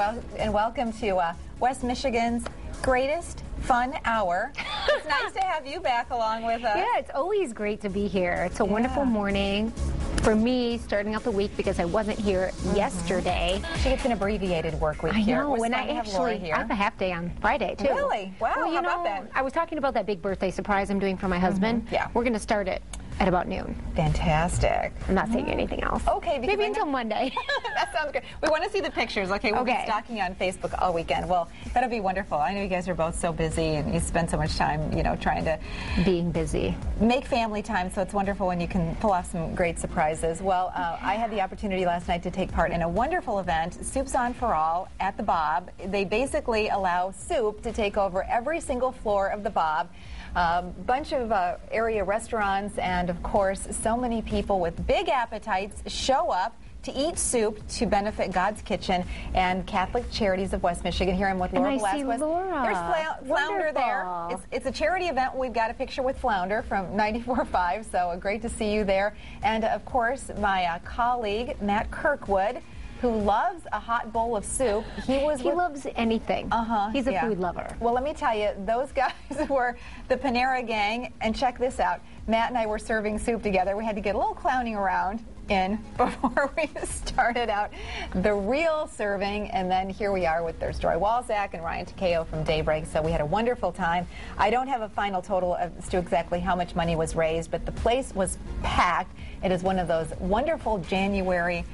and welcome to West Michigan's greatest fun hour. It's nice to have you back along with us. Yeah, it's always great to be here. It's a wonderful morning for me, starting out the week because I wasn't here yesterday. She gets an abbreviated work week here. I know, and I have a half day on Friday, too. Really? Wow, well, how about that? I was talking about that big birthday surprise I'm doing for my husband. Yeah. We're going to start it at about noon. Fantastic. I'm not saying anything else. Okay. Maybe until Monday. That sounds good. We want to see the pictures. Okay, we'll be stalking on Facebook all weekend. Well, that'll be wonderful. I know you guys are both so busy and you spend so much time, trying to... Being busy. Make family time, so it's wonderful when you can pull off some great surprises. Well, I had the opportunity last night to take part in a wonderful event, Soup's On for All, at the Bob. They basically allow soup to take over every single floor of the Bob. Bunch of area restaurants and, of course, so many people with big appetites show up to eat soup to benefit God's Kitchen and Catholic Charities of West Michigan. Here I'm with Laura Velasquez. I see Laura. There's Flounder there. It's a charity event. We've got a picture with Flounder from 94.5, so great to see you there. And, of course, my colleague, Matt Kirkwood, who loves a hot bowl of soup. He loves anything. He's a food lover. Well, let me tell you, those guys were the Panera gang, and check this out. Matt and I were serving soup together. We had to get a little clowning around before we started out the real serving, and then here we are there's Joy Walzak and Ryan Takeo from Daybreak, so we had a wonderful time. I don't have a final total as to exactly how much money was raised, but the place was packed. It is one of those wonderful January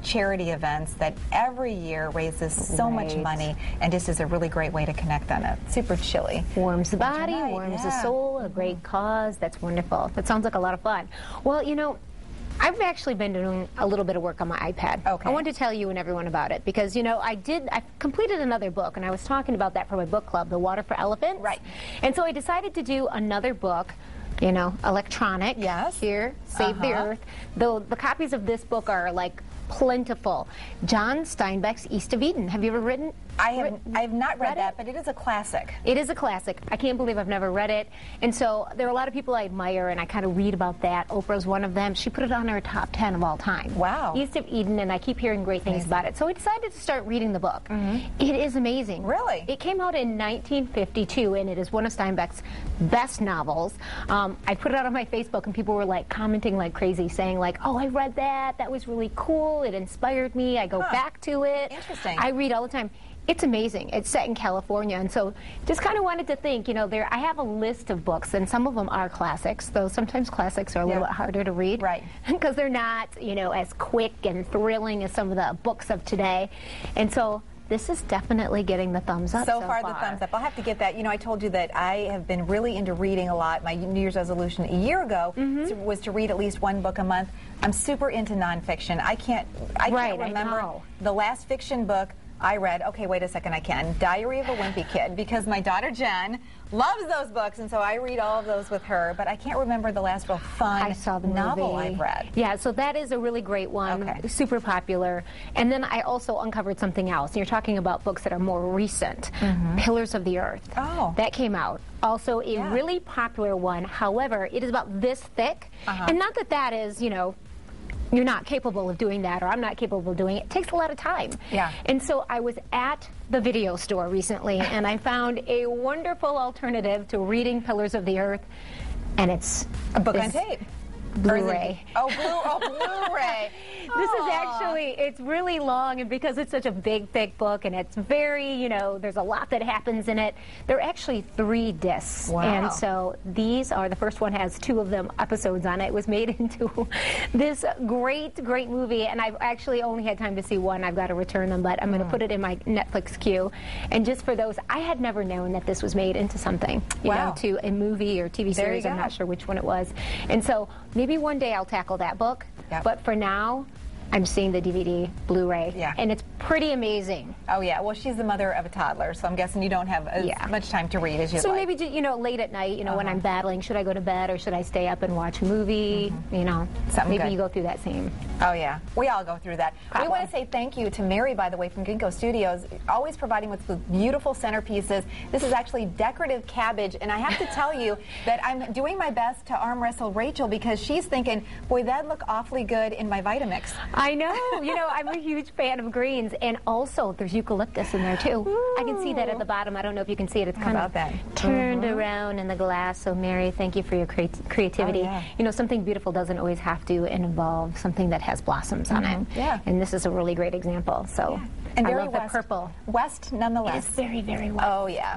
charity events that every year raises so much money, and this is a really great way to connect on it. Super chilly. Warms the body, warms the soul, a great cause. That's wonderful. That sounds like a lot of fun. Well, I've actually been doing a little bit of work on my iPad. Okay. I wanted to tell you and everyone about it because, I completed another book, and I was talking about that for my book club, The Water for Elephants. Right. And so I decided to do another book, electronic. Yes. Here, Save the Earth. Though the copies of this book are, plentiful. John Steinbeck's East of Eden. Have you ever written? I have not read that, but it is a classic. It is a classic. I can't believe I've never read it. And so there are a lot of people I admire, and I kind of read about that. Oprah's one of them. She put it on her top 10 of all time. Wow. East of Eden, and I keep hearing great things about it. So I decided to start reading the book. It is amazing. Really? It came out in 1952, and it is one of Steinbeck's best novels. I put it out on my Facebook, and people were commenting like crazy, saying oh, I read that. That was really cool. It inspired me. I go back to it. Interesting. I read all the time. It's amazing. It's set in California, and so just kind of wanted to think, I have a list of books, and some of them are classics, though sometimes classics are a little bit harder to read. Right. Because they're not, as quick and thrilling as some of the books of today. And so this is definitely getting the thumbs up so far. The thumbs up. I'll have to get that. I told you that I have been really into reading a lot. My New Year's resolution a year ago was to read at least one book a month. I'm super into nonfiction. I can't remember the last fiction book I read. Okay, wait a second, I can. Diary of a Wimpy Kid, because my daughter Jen loves those books, and so I read all of those with her, but I can't remember the last real fun novel I've read. Yeah, so that is a really great one, super popular. And then I also uncovered something else. And you're talking about books that are more recent. Pillars of the Earth. Oh. That came out. Also a really popular one. However, it is about this thick. And not that is, you're not capable of doing that, or I'm not capable of doing it. It takes a lot of time. Yeah. And so I was at the video store recently, and I found a wonderful alternative to reading Pillars of the Earth, and it's a book on tape. Blu-ray. Blu-ray. This is actually, it's really long, and because it's such a big, thick book, and it's very, there's a lot that happens in it, there are actually 3 discs. Wow. And so these are, the first one has 2 of them episodes on it. It was made into this great, great movie, and I've actually only had time to see one. I've got to return them, but I'm going to put it in my Netflix queue. And just for those, I had never known that this was made into something, to a movie or TV series. I'm not sure which one it was. And so maybe one day I'll tackle that book, but for now, I'm seeing the DVD, Blu-ray, and it's pretty amazing. Oh, yeah. Well, she's the mother of a toddler, so I'm guessing you don't have as much time to read as you'd like. So maybe, late at night, when I'm battling, should I go to bed or should I stay up and watch a movie? Maybe you go through that same. Oh, yeah. We all go through that. We want to say thank you to Mary, by the way, from Ginkgo Studios, always providing with beautiful centerpieces. This is actually decorative cabbage, and I have to tell you that I'm doing my best to arm wrestle Rachel because she's thinking, boy, that'd look awfully good in my Vitamix. I know. I'm a huge fan of greens. is, and also there's eucalyptus in there too. I can see that at the bottom. I don't know if you can see it. It's kind of turned around in the glass. So Mary, thank you for your creativity. Oh, yeah. You know, something beautiful doesn't always have to involve something that has blossoms on it. Yeah. And this is a really great example. So And I very love the West. purple. West nonetheless. It's very, very West. Oh, yeah.